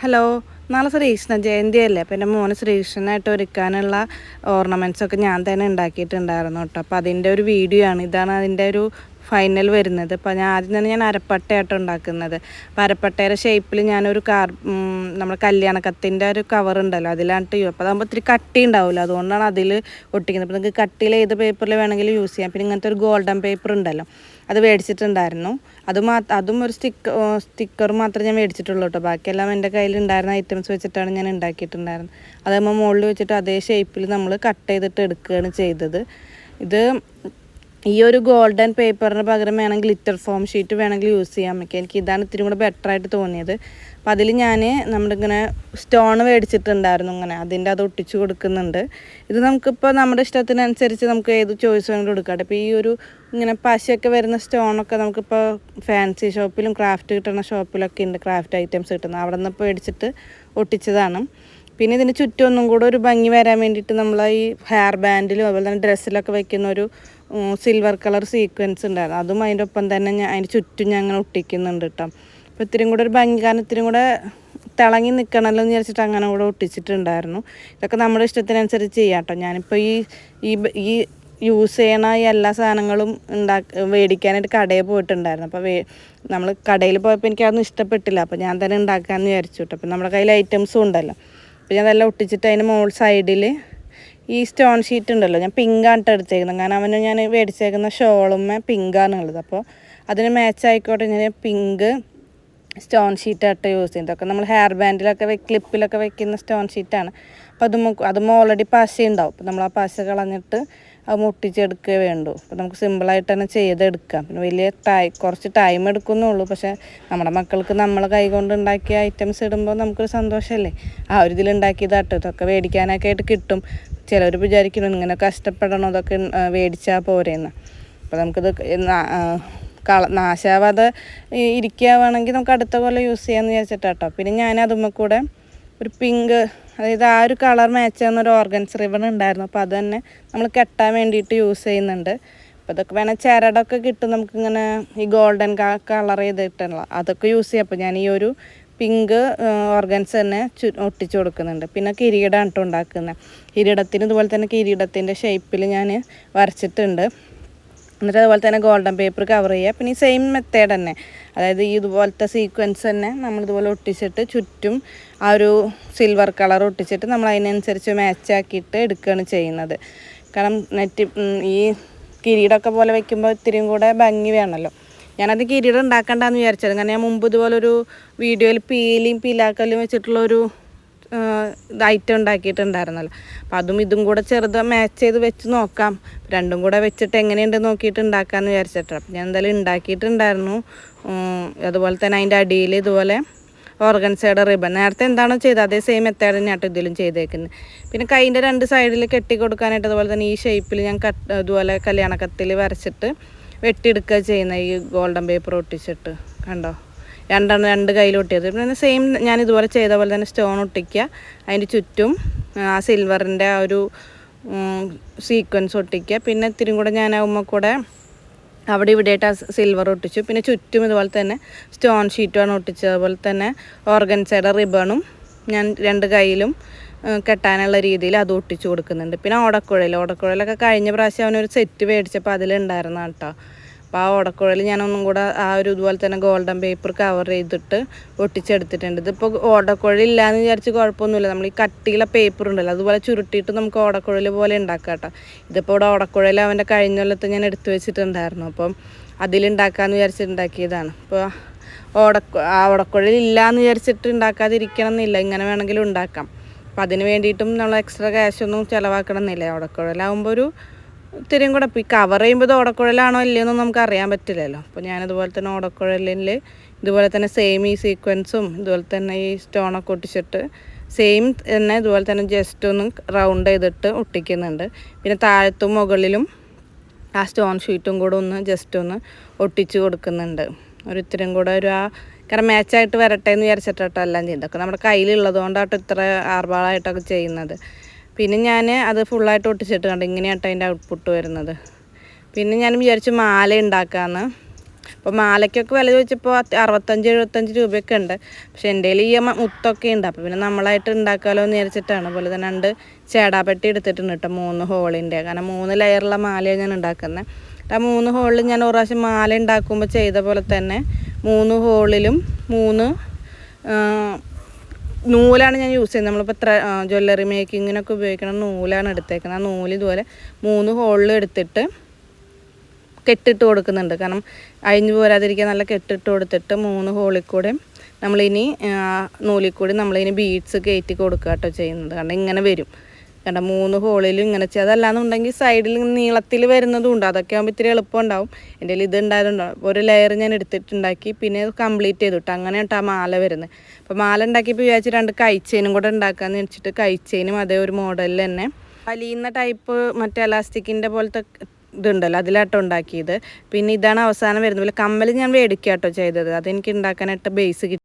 Hello, നാളെ ശ്രീകൃഷ്ണ ജയന്തി അല്ലേ. അപ്പം എൻ്റെ മോന് ശ്രീകൃഷ്ണനായിട്ട് ഒരുക്കാനുള്ള ഓർണമെൻറ്റ്സൊക്കെ ഞാൻ തന്നെ ഉണ്ടാക്കിയിട്ടുണ്ടായിരുന്നു കേട്ടോ. അപ്പോൾ അതിൻ്റെ ഒരു വീഡിയോ ആണ്. ഇതാണ് അതിൻ്റെ ഒരു ഫൈനൽ വരുന്നത്. അപ്പോൾ ആദ്യം തന്നെ ഞാൻ അരപ്പട്ടയായിട്ട് ഉണ്ടാക്കുന്നത്. അപ്പോൾ അരപ്പട്ടയുടെ ഷേപ്പിൽ ഞാനൊരു നമ്മുടെ കല്യാണക്കത്തിൻ്റെ ഒരു കവർ ഉണ്ടല്ലോ, അതിലാണ് അപ്പോൾ അതാകുമ്പോൾ ഇത്തിരി കട്ടി ഉണ്ടാവില്ല, അതുകൊണ്ടാണ് അതിൽ ഒട്ടിക്കുന്നത്. അപ്പോൾ നിങ്ങൾക്ക് കട്ടിയിൽ ഏത് പേപ്പറിൽ വേണമെങ്കിലും യൂസ് ചെയ്യാം. പിന്നെ ഇങ്ങനത്തെ ഒരു ഗോൾഡൻ പേപ്പർ ഉണ്ടല്ലോ, അത് മേടിച്ചിട്ടുണ്ടായിരുന്നു. അതും ഒരു സ്റ്റിക്കർ മാത്രമേ ഞാൻ മേടിച്ചിട്ടുള്ളൂ കേട്ടോ. ബാക്കിയെല്ലാം എൻ്റെ കയ്യിലുണ്ടായിരുന്ന ഐറ്റംസ് വെച്ചിട്ടാണ് ഞാൻ ഉണ്ടാക്കിയിട്ടുണ്ടായിരുന്നത്. അതാകുമ്പോൾ മുകളിൽ വെച്ചിട്ട് അതേ ഷേപ്പിൽ നമ്മൾ കട്ട് ചെയ്തിട്ട് എടുക്കുകയാണ് ചെയ്തത്. ഇത് ഈ ഒരു ഗോൾഡൻ പേപ്പറിന് പകരം വേണമെങ്കിൽ ഗ്ലിറ്റർ ഫോം ഷീറ്റ് വേണമെങ്കിൽ യൂസ് ചെയ്യാൻ പറ്റും. എനിക്ക് ഇതാണ് ഇത്തിരി കൂടെ ബെറ്ററായിട്ട് തോന്നിയത്. അപ്പം അതിൽ ഞാൻ നമ്മളിങ്ങനെ സ്റ്റോൺ മേടിച്ചിട്ടുണ്ടായിരുന്നു, ഇങ്ങനെ അതിൻ്റെ അത് ഒട്ടിച്ച് കൊടുക്കുന്നുണ്ട്. ഇത് നമുക്കിപ്പോൾ നമ്മുടെ ഇഷ്ടത്തിനനുസരിച്ച് നമുക്ക് ഏത് ചോയ്സ് വേണമെങ്കിലും എടുക്കാം. അപ്പോൾ ഈ ഒരു ഇങ്ങനെ പശയൊക്കെ വരുന്ന സ്റ്റോണൊക്കെ നമുക്കിപ്പോൾ ഫാൻസി ഷോപ്പിലും ക്രാഫ്റ്റ് കിട്ടുന്ന ഷോപ്പിലൊക്കെ ഉണ്ട്, ക്രാഫ്റ്റ് ഐറ്റംസ് കിട്ടുന്നത്. അവിടെ നിന്ന് ഇപ്പോൾ മേടിച്ചിട്ട് ഒട്ടിച്ചതാണ്. പിന്നെ ഇതിന് ചുറ്റും ഒന്നും കൂടെ ഒരു ഭംഗി വരാൻ വേണ്ടിയിട്ട് നമ്മൾ ഈ ഹെയർ ബാൻഡിലും അതുപോലെ തന്നെ ഡ്രസ്സിലൊക്കെ വയ്ക്കുന്ന ഒരു സിൽവർ കളർ സീക്വൻസ് ഉണ്ടായിരുന്നു, അതും അതിൻ്റെ ഒപ്പം തന്നെ അതിൻ്റെ ചുറ്റും ഞാൻ അങ്ങനെ ഒട്ടിക്കുന്നുണ്ട് കേട്ടോ. അപ്പോൾ ഇത്തിരി കൂടെ ഒരു ഭംഗി, കാരണം ഇത്തിരി കൂടെ തിളങ്ങി നിൽക്കണമല്ലോ എന്ന് വിചാരിച്ചിട്ട് അങ്ങനെ കൂടെ ഒട്ടിച്ചിട്ടുണ്ടായിരുന്നു. ഇതൊക്കെ നമ്മുടെ ഇഷ്ടത്തിനനുസരിച്ച് ചെയ്യാം കേട്ടോ. ഞാനിപ്പോൾ ഈ യൂസ് ചെയ്യണ ഈ എല്ലാ സാധനങ്ങളും മേടിക്കാനായിട്ട് കടയിൽ പോയിട്ടുണ്ടായിരുന്നു. അപ്പോൾ നമ്മൾ കടയിൽ പോയപ്പോൾ എനിക്കതൊന്നും ഇഷ്ടപ്പെട്ടില്ല. അപ്പോൾ ഞാൻ തന്നെ ഉണ്ടാക്കാമെന്ന് വിചാരിച്ചു കേട്ടോ. അപ്പോൾ നമ്മുടെ കയ്യിൽ ഐറ്റംസും ഉണ്ടല്ലോ. അപ്പോൾ ഞാൻ അതെല്ലാം ഒട്ടിച്ചിട്ട് അതിൻ്റെ മോൾ സൈഡിൽ ഈ സ്റ്റോൺ ഷീറ്റ് ഉണ്ടല്ലോ, ഞാൻ പിങ്കാണ് എടുത്തേക്കുന്നത്. കാരണം അവന് ഞാൻ മേടിച്ചേക്കുന്ന ഷോളുമ്മേ പിങ്കാണുള്ളത്. അപ്പോൾ അതിന് മാച്ചായിക്കോട്ടെ ഞാൻ പിങ്ക് സ്റ്റോൺ ഷീറ്റായിട്ട് യൂസ് ചെയ്യുന്നത്. ഇതൊക്കെ നമ്മൾ ഹെയർ ബാൻഡിലൊക്കെ ക്ലിപ്പിലൊക്കെ വെക്കുന്ന സ്റ്റോൺ ഷീറ്റാണ്. അപ്പോൾ അതും ഓൾറെഡി പശ ഉണ്ടാവും. അപ്പോൾ നമ്മൾ ആ പശ കളഞ്ഞിട്ട് അത് മുട്ടിച്ചെടുക്കുകയേ വേണ്ടൂ. അപ്പോൾ നമുക്ക് സിമ്പിളായിട്ട് തന്നെ ചെയ്തെടുക്കാം. പിന്നെ കുറച്ച് ടൈം എടുക്കുന്നുള്ളൂ. പക്ഷേ നമ്മുടെ മക്കൾക്ക് നമ്മളെ കൈകൊണ്ട് ഉണ്ടാക്കിയ ഐറ്റംസ് ഇടുമ്പോൾ നമുക്കൊരു സന്തോഷമല്ലേ. ആ ഒരു ഇതിലുണ്ടാക്കിയതാട്ടോ. ഇതൊക്കെ മേടിക്കാനൊക്കെ ആയിട്ട് കിട്ടും. ചിലർ വിചാരിക്കുന്നു ഇങ്ങനെ കഷ്ടപ്പെടണം ഇതൊക്കെ മേടിച്ചാൽ പോരെന്ന്. അപ്പോൾ നമുക്കിത് നാശാവാതെ ഇരിക്കുകയാണെങ്കിൽ നമുക്ക് അടുത്ത കൊല്ലം യൂസ് ചെയ്യാമെന്ന് വിചാരിച്ചിട്ടാട്ടോ. പിന്നെ ഞാൻ അതുമ്മ കൂടെ ഒരു പിങ്ക്, അതായത് ആ ഒരു കളർ മാച്ച് ചെയ്യുന്നൊരു ഓർഗൻസ് റിബൺ ഉണ്ടായിരുന്നു. അപ്പോൾ അത് തന്നെ നമ്മൾ കെട്ടാൻ വേണ്ടിയിട്ട് യൂസ് ചെയ്യുന്നുണ്ട്. അപ്പോൾ ഇതൊക്കെ വേണേൽ ചരടൊക്കെ കിട്ടും നമുക്കിങ്ങനെ ഈ ഗോൾഡൻ കളർ ചെയ്തിട്ടുള്ള അതൊക്കെ യൂസ് ചെയ്യാം. അപ്പോൾ ഞാൻ ഈ ഒരു പിങ്ക് ഓർഗൻസ് തന്നെ ഒട്ടിച്ച് കൊടുക്കുന്നുണ്ട്. പിന്നെ കിരീടമാണ് കേട്ടോ ഉണ്ടാക്കുന്നത്. കിരീടത്തിന് ഇതുപോലെ തന്നെ കിരീടത്തിൻ്റെ ഷേപ്പിൽ ഞാൻ വരച്ചിട്ടുണ്ട്. എന്നിട്ട് അതുപോലെ തന്നെ ഗോൾഡൻ പേപ്പർ കവർ ചെയ്യുക. പിന്നെ ഈ സെയിം മെത്തേഡ് തന്നെ, അതായത് ഈ ഇതുപോലത്തെ സീക്വൻസ് തന്നെ നമ്മളിതുപോലെ ഒട്ടിച്ചിട്ട് ചുറ്റും ആ ഒരു സിൽവർ കളർ ഒട്ടിച്ചിട്ട് നമ്മൾ അതിനനുസരിച്ച് മാച്ചാക്കിയിട്ട് എടുക്കുകയാണ് ചെയ്യുന്നത്. കാരണം ഈ കിരീടമൊക്കെ പോലെ വയ്ക്കുമ്പോൾ ഇത്തിരിയും കൂടെ ഭംഗി വേണമല്ലോ. ഞാനത് കിരീടം ഉണ്ടാക്കണ്ടെന്ന് വിചാരിച്ചത്. കാരണം ഞാൻ മുമ്പ് ഇതുപോലൊരു വീഡിയോയിൽ പീലാക്കലും വെച്ചിട്ടുള്ളൊരു ഐറ്റം ഉണ്ടാക്കിയിട്ടുണ്ടായിരുന്നല്ലോ. അപ്പോൾ അതും ഇതും കൂടെ ചെറുത് മാച്ച് ചെയ്ത് വെച്ച് നോക്കാം, രണ്ടും കൂടെ വെച്ചിട്ട് എങ്ങനെയുണ്ട് നോക്കിയിട്ട് ഉണ്ടാക്കാമെന്ന് വിചാരിച്ചിട്ടാണ്. അപ്പോൾ ഞാൻ എന്തായാലും ഉണ്ടാക്കിയിട്ടുണ്ടായിരുന്നു. അതുപോലെ തന്നെ അതിൻ്റെ അടിയിൽ ഇതുപോലെ ഓർഗൻസയുടെ റിബൺ നേരത്തെ എന്താണോ ചെയ്തത് അതേ സെയിം മെത്തേഡ് തന്നെയാട്ടോ ഇതിലും ചെയ്തേക്കുന്നത്. പിന്നെ കൈൻ്റെ രണ്ട് സൈഡിൽ കെട്ടി കൊടുക്കാനായിട്ട് അതുപോലെ തന്നെ ഈ ഷേപ്പിൽ ഞാൻ ഇതുപോലെ കല്യാണക്കത്തിൽ വരച്ചിട്ട് വെട്ടിയെടുക്കുക ചെയ്യുന്നത്, ഈ ഗോൾഡൻ പേപ്പർ ഒട്ടിച്ചിട്ട്. കണ്ടോ, രണ്ട് കയ്യിൽ ഒട്ടിയത്. പിന്നെ സെയിം ഞാൻ ഇതുപോലെ ചെയ്ത പോലെ തന്നെ സ്റ്റോൺ ഒട്ടിക്കുക, അതിൻ്റെ ചുറ്റും ആ സിൽവറിൻ്റെ ആ ഒരു സീക്വൻസ് ഒട്ടിക്കുക. പിന്നെ ഇത്തിരി കൂടെ ഞാൻ കൂടെ അവിടെ ഇവിടെയായിട്ട് ആ സിൽവർ ഒട്ടിച്ചു. പിന്നെ ചുറ്റും ഇതുപോലെ തന്നെ സ്റ്റോൺ ഷീറ്റുമാണ് ഒട്ടിച്ചത്. അതുപോലെ തന്നെ ഓർഗൻസയുടെ റിബണും ഞാൻ രണ്ട് കയ്യിലും കെട്ടാനുള്ള രീതിയിൽ അത് ഒട്ടിച്ചു കൊടുക്കുന്നുണ്ട്. പിന്നെ ഓടക്കുഴലൊക്കെ കഴിഞ്ഞ പ്രാവശ്യം അവനൊരു സെറ്റ് മേടിച്ചപ്പോൾ അതിലുണ്ടായിരുന്ന കേട്ടോ. അപ്പോൾ ആ ഓടക്കുഴൽ ഞാനൊന്നും കൂടെ ആ ഒരു ഇതുപോലെ തന്നെ ഗോൾഡൻ പേപ്പർ കവർ ചെയ്തിട്ട് ഒട്ടിച്ചെടുത്തിട്ടുണ്ട്. ഇതിപ്പോൾ ഓടക്കുഴൽ ഇല്ലയെന്ന് വിചാരിച്ച് കുഴപ്പമൊന്നുമില്ല. നമ്മൾ ഈ കട്ടിയുള്ള പേപ്പർ ഉണ്ടല്ലോ അതുപോലെ ചുരുട്ടിയിട്ട് നമുക്ക് ഓടക്കുഴൽ പോലെ ഉണ്ടാക്കാം കേട്ടോ. ഇതിപ്പോൾ ഇവിടെ ഓടക്കുഴൽ അവൻ്റെ കഴിഞ്ഞ കൊല്ലത്ത് ഞാൻ എടുത്തു വെച്ചിട്ടുണ്ടായിരുന്നു. അപ്പം അതിലുണ്ടാക്കാമെന്ന് വിചാരിച്ചിട്ടുണ്ടാക്കിയതാണ്. അപ്പോൾ ഓടക്കുഴൽ ഇല്ലയെന്ന് വിചാരിച്ചിട്ട് ഉണ്ടാക്കാതിരിക്കണം എന്നില്ല, ഇങ്ങനെ വേണമെങ്കിലും ഉണ്ടാക്കാം. അപ്പം അതിന് വേണ്ടിയിട്ടും നമ്മൾ എക്സ്ട്രാ ക്യാഷൊന്നും ചിലവാക്കണം എന്നില്ല. ഓടക്കുഴലാകുമ്പോൾ ഒരു ഇത്തിരിയും കൂടെ ഇപ്പോൾ ഈ കവർ ചെയ്യുമ്പോൾ ഇത് ഓടക്കുഴലാണോ ഇല്ലയെന്നൊന്നും നമുക്ക് അറിയാൻ പറ്റില്ലല്ലോ. അപ്പോൾ ഞാനതുപോലെ തന്നെ ഓടക്കുഴലിൽ ഇതുപോലെ തന്നെ സെയിം ഈ സീക്വൻസും ഇതുപോലെ തന്നെ ഈ സ്റ്റോണൊക്കെ ഒട്ടിച്ചിട്ട് സെയിം തന്നെ ഇതുപോലെ തന്നെ ജസ്റ്റ് ഒന്ന് റൗണ്ട് ചെയ്തിട്ട് ഒട്ടിക്കുന്നുണ്ട്. പിന്നെ താഴത്തും മുകളിലും ആ സ്റ്റോൺ ഷീറ്റും കൂടെ ജസ്റ്റ് ഒന്ന് ഒട്ടിച്ച് കൊടുക്കുന്നുണ്ട്. ഒരു ഇത്തിരിയും കൂടെ കാരണം മാച്ചായിട്ട് വരട്ടെ എന്ന് വിചാരിച്ചിട്ടോ എല്ലാം ചെയ്തൊക്കെ നമ്മുടെ കയ്യിലുള്ളത് കൊണ്ടാട്ടോ ഇത്ര ആർഭാളമായിട്ടൊക്കെ ചെയ്യുന്നത്. പിന്നെ ഞാൻ അത് ഫുള്ളായിട്ട് ഒട്ടിച്ചിട്ട് കണ്ടു ഇങ്ങനെയാട്ടോ അതിൻ്റെ ഔട്ട്പുട്ട് വരുന്നത്. പിന്നെ ഞാൻ വിചാരിച്ചു മാല ഉണ്ടാക്കാമെന്ന്. അപ്പോൾ മാലയ്ക്കൊക്കെ വില ചോദിച്ചപ്പോൾ 65-75 രൂപയൊക്കെ ഉണ്ട്. പക്ഷെ എൻ്റെ കയ്യിൽ ഈ മുത്തൊക്കെ ഉണ്ട്. അപ്പോൾ പിന്നെ നമ്മളായിട്ട് ഉണ്ടാക്കാമല്ലോ എന്ന് വിചാരിച്ചിട്ടാണ്. അതുപോലെ തന്നെ 2 ചേടാപ്പെട്ടി എടുത്തിട്ടുണ്ട് കേട്ടോ, 3 ഹോളിൻ്റെ. കാരണം 3 ലെയറുള്ള മാലയാണ് ഞാൻ ഉണ്ടാക്കുന്നത്. ആ 3 ഹോളിൽ ഞാൻ ഒരു പ്രാവശ്യം മാല ഉണ്ടാക്കുമ്പോൾ ചെയ്ത പോലെ തന്നെ 3 ഹോളിലും 3 നൂലാണ് ഞാൻ യൂസ് ചെയ്യുന്നത്. നമ്മളിപ്പോൾ ജ്വല്ലറി മേക്കിങ്ങിനൊക്കെ ഉപയോഗിക്കുന്ന നൂലാണ് എടുത്തേക്കുന്നത്. ആ നൂല് ഇതുപോലെ 3 ഹോളിൽ എടുത്തിട്ട് കെട്ടിട്ട് കൊടുക്കുന്നുണ്ട്. കാരണം അഴിഞ്ഞു പോരാതിരിക്കാൻ നല്ല കെട്ടിട്ട് കൊടുത്തിട്ട് 3 ഹോളിൽ കൂടെ നമ്മളിനി നൂലിൽ കൂടി നമ്മളിനി ബീഡ്സ് കയറ്റി കൊടുക്കുക കേട്ടോ ചെയ്യുന്നത്. കാരണം ഇങ്ങനെ വരും കണ്ട 3 ഹോളിലും ഇങ്ങനെ ചെയ്യുക. അതല്ലാന്നുണ്ടെങ്കിൽ സൈഡിൽ നീളത്തിൽ വരുന്നതും ഉണ്ട്. അതൊക്കെ ആകുമ്പോൾ ഇത്തിരി എളുപ്പം ഉണ്ടാവും. എൻ്റെ കയ്യിൽ ഇത് ഉണ്ടായതുകൊണ്ടാവും. ഒരു ലെയർ ഞാൻ എടുത്തിട്ടുണ്ടാക്കി പിന്നെ കംപ്ലീറ്റ് ചെയ്തിട്ട് അങ്ങനെ കേട്ടോ ആ മാല വരുന്നത്. അപ്പോൾ മാല ഉണ്ടാക്കിയപ്പോൾ വിചാരിച്ച് 2 കൈച്ചെയിനും കൂടെ ഉണ്ടാക്കാമെന്ന് വെച്ചിട്ട് കൈച്ചെയിനും അതേ ഒരു മോഡലിൽ തന്നെ വലിയുന്ന ടൈപ്പ് മറ്റേ എലാസ്റ്റിക്കിൻ്റെ പോലത്തെ ഇതുണ്ടല്ലോ അതിലാട്ടോ ഉണ്ടാക്കിയത്. പിന്നെ ഇതാണ് അവസാനം വരുന്നത്. കമ്മൽ ഞാൻ മേടിക്കുക കേട്ടോ ചെയ്തത്. അതെനിക്ക് ഉണ്ടാക്കാനായിട്ട് ബേസ് കിട്ടി.